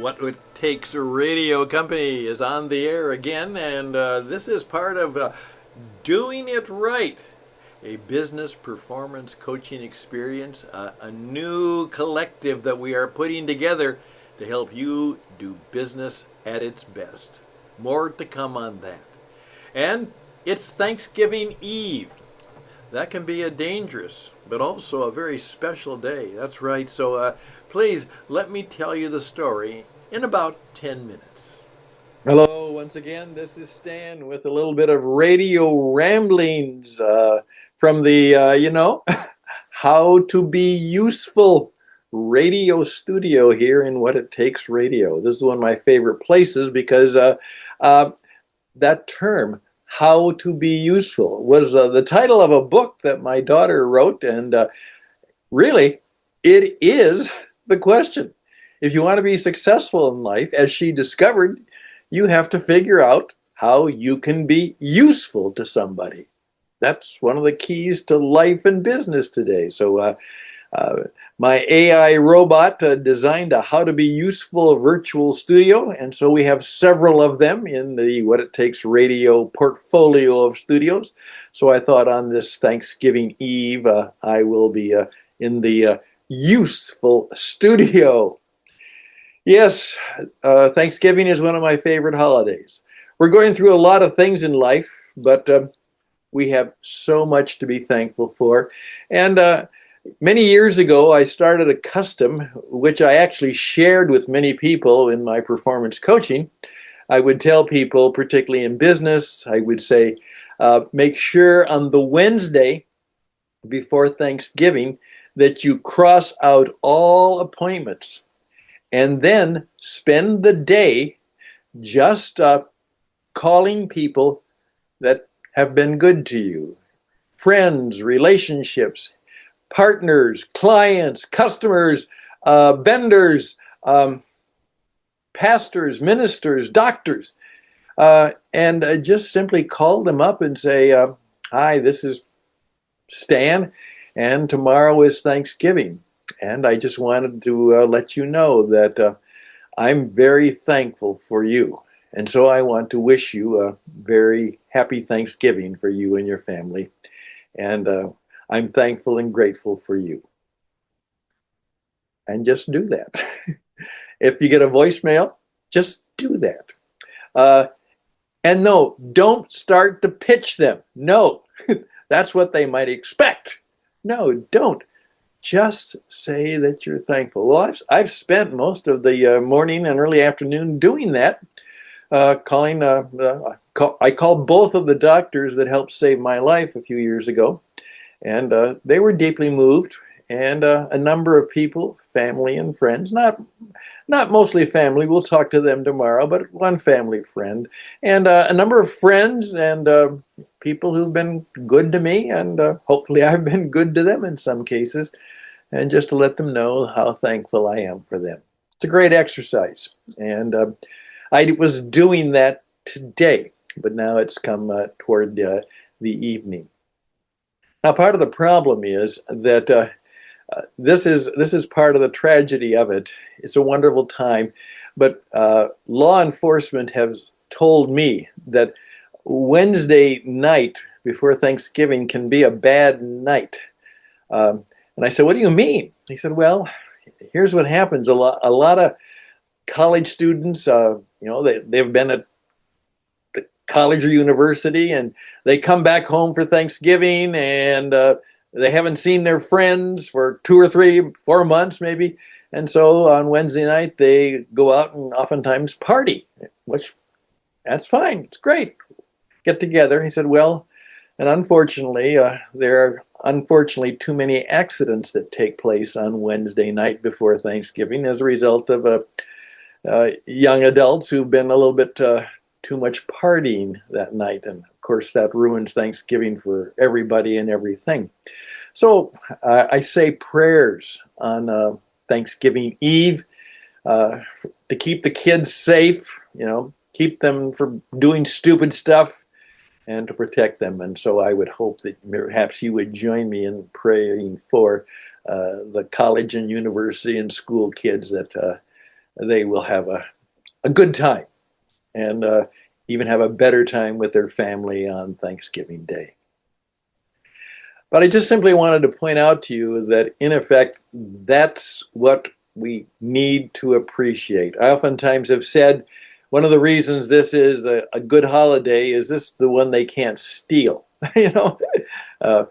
What It Takes Radio Company is on the air again, and this is part of Doing It Right, a business performance coaching experience, a new collective that we are putting together to help you do business at its best. More to come on that. And it's Thanksgiving Eve. That can be a dangerous, but also a very special day. That's right. So please let me tell you the story in about 10 minutes. Hello, once again. This is Stan with a little bit of radio ramblings from the, how to be useful radio studio here in What It Takes Radio. This is one of my favorite places because that term, how to be useful, was the title of a book that my daughter wrote, and really, it is the question. If you want to be successful in life, as she discovered, you have to figure out how you can be useful to somebody. That's one of the keys to life and business today. So my AI robot designed a how to be useful virtual studio, and so we have several of them in the What It Takes Radio portfolio of studios. So I thought on this Thanksgiving Eve, I will be in the useful studio. Yes, Thanksgiving is one of my favorite holidays. We're going through a lot of things in life, but we have so much to be thankful for. And many years ago, I started a custom, which I actually shared with many people in my performance coaching. I would tell people, particularly in business, I would say, make sure on the Wednesday before Thanksgiving that you cross out all appointments and then spend the day just calling people that have been good to you. Friends, relationships, partners, clients, customers, vendors, pastors, ministers, doctors, and just simply call them up and say, hi, this is Stan, and tomorrow is Thanksgiving. And I just wanted to let you know that I'm very thankful for you. And so I want to wish you a very happy Thanksgiving for you and your family. And I'm thankful and grateful for you. And just do that. If you get a voicemail, just do that. And no, don't start to pitch them. No, that's what they might expect. No, don't. Just say that you're thankful. Well, I've spent most of the morning and early afternoon doing that. I called both of the doctors that helped save my life a few years ago. And they were deeply moved, and a number of people, family and friends, not mostly family, we'll talk to them tomorrow, but one family friend, and a number of friends and people who've been good to me, and hopefully I've been good to them in some cases, and just to let them know how thankful I am for them. It's a great exercise, and I was doing that today, but now it's come toward the evening. Now, part of the problem is that this is part of the tragedy of it. It's a wonderful time, but law enforcement has told me that Wednesday night before Thanksgiving can be a bad night. And I said, "What do you mean?" He said, "Well, here's what happens. A lot of college students, they've been at college or university, and they come back home for Thanksgiving, and they haven't seen their friends for 2 or 3, 4 months maybe, and so on Wednesday night they go out and oftentimes party, which that's fine, it's great, get together." He said, "Well, and unfortunately there are unfortunately too many accidents that take place on Wednesday night before Thanksgiving as a result of young adults who've been a little bit too much partying that night, and of course that ruins Thanksgiving for everybody and everything." So I say prayers on Thanksgiving Eve to keep the kids safe, keep them from doing stupid stuff, and to protect them. And so I would hope that perhaps you would join me in praying for the college and university and school kids that they will have a good time and even have a better time with their family on Thanksgiving Day. But I just simply wanted to point out to you that, in effect, that's what we need to appreciate. I oftentimes have said one of the reasons this is a good holiday is this the one they can't steal. You know, uh,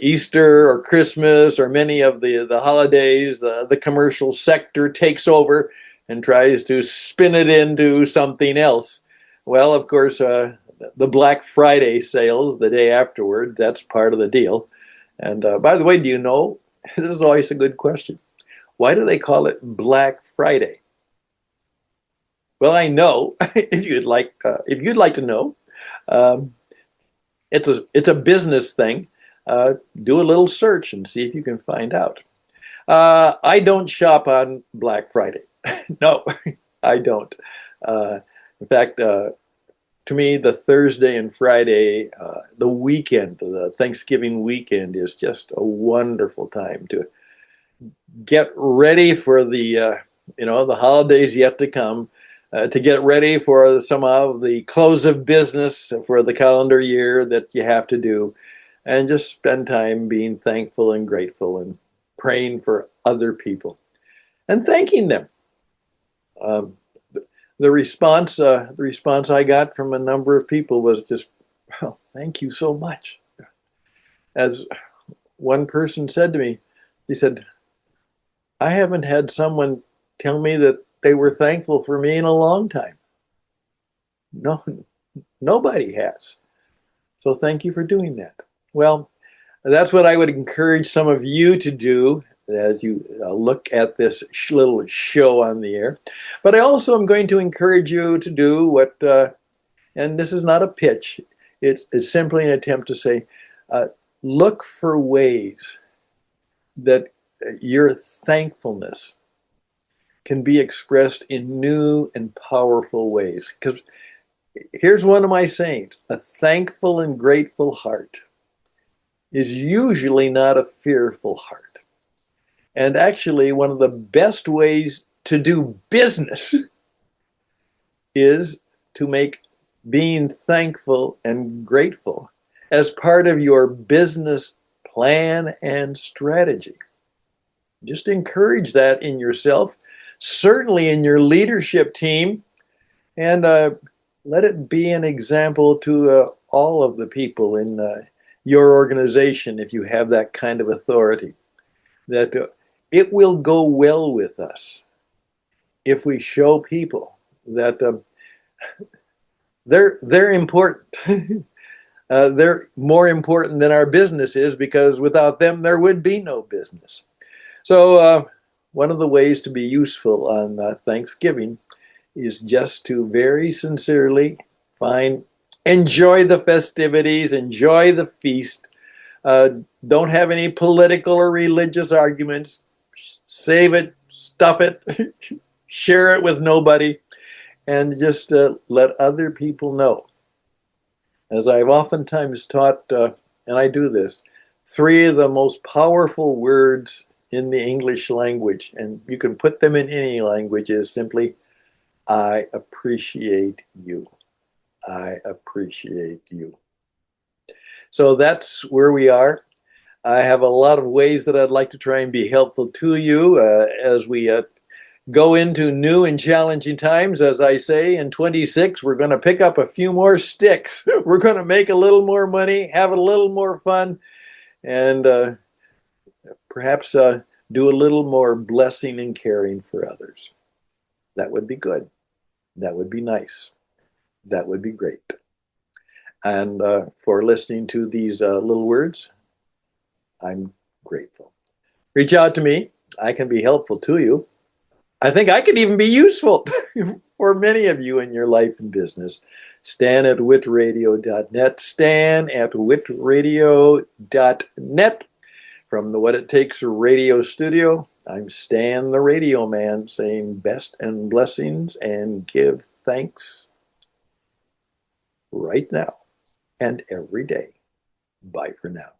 Easter or Christmas or many of the holidays, the commercial sector takes over and tries to spin it into something else. Well, of course, the Black Friday sales the day afterward, that's part of the deal. And by the way, do you know, this is always a good question. Why do they call it Black Friday? Well, I know if you'd like to know, um, it's a business thing. Do a little search and see if you can find out. I don't shop on Black Friday. No, I don't. In fact, to me, the Thursday and Friday, the weekend, the Thanksgiving weekend, is just a wonderful time to get ready for the holidays yet to come, to get ready for some of the close of business for the calendar year that you have to do, and just spend time being thankful and grateful and praying for other people and thanking them. Um, the response I got from a number of people was just, "Well, thank you so much." As one person said to me, he said, "I haven't had someone tell me that they were thankful for me in a long time. No, nobody has. So thank you for doing that." Well, that's what I would encourage some of you to do as you look at this little show on the air. But I also am going to encourage you to do what, and this is not a pitch, it's simply an attempt to say, look for ways that your thankfulness can be expressed in new and powerful ways. Because here's one of my sayings: a thankful and grateful heart is usually not a fearful heart. And actually, one of the best ways to do business is to make being thankful and grateful as part of your business plan and strategy. Just encourage that in yourself, certainly in your leadership team, and let it be an example to all of the people in your organization, if you have that kind of authority, that it will go well with us if we show people that they're important. They're more important than our business is, because without them there would be no business. So one of the ways to be useful on Thanksgiving is just to very sincerely enjoy the festivities, enjoy the feast. Don't have any political or religious arguments. Save it, stuff it, share it with nobody, and just let other people know. As I've oftentimes taught, and I do this, 3 of the most powerful words in the English language, and you can put them in any language, is simply, I appreciate you. I appreciate you. So that's where we are. I have a lot of ways that I'd like to try and be helpful to you as we go into new and challenging times. As I say, in 26, we're going to pick up a few more sticks. We're going to make a little more money, have a little more fun, and perhaps do a little more blessing and caring for others. That would be good. That would be nice. That would be great. And for listening to these little words, I'm grateful. Reach out to me. I can be helpful to you. I think I could even be useful for many of you in your life and business. Stan@witradio.net. Stan@witradio.net. From the What It Takes radio studio, I'm Stan the Radio Man, saying best and blessings and give thanks right now and every day. Bye for now.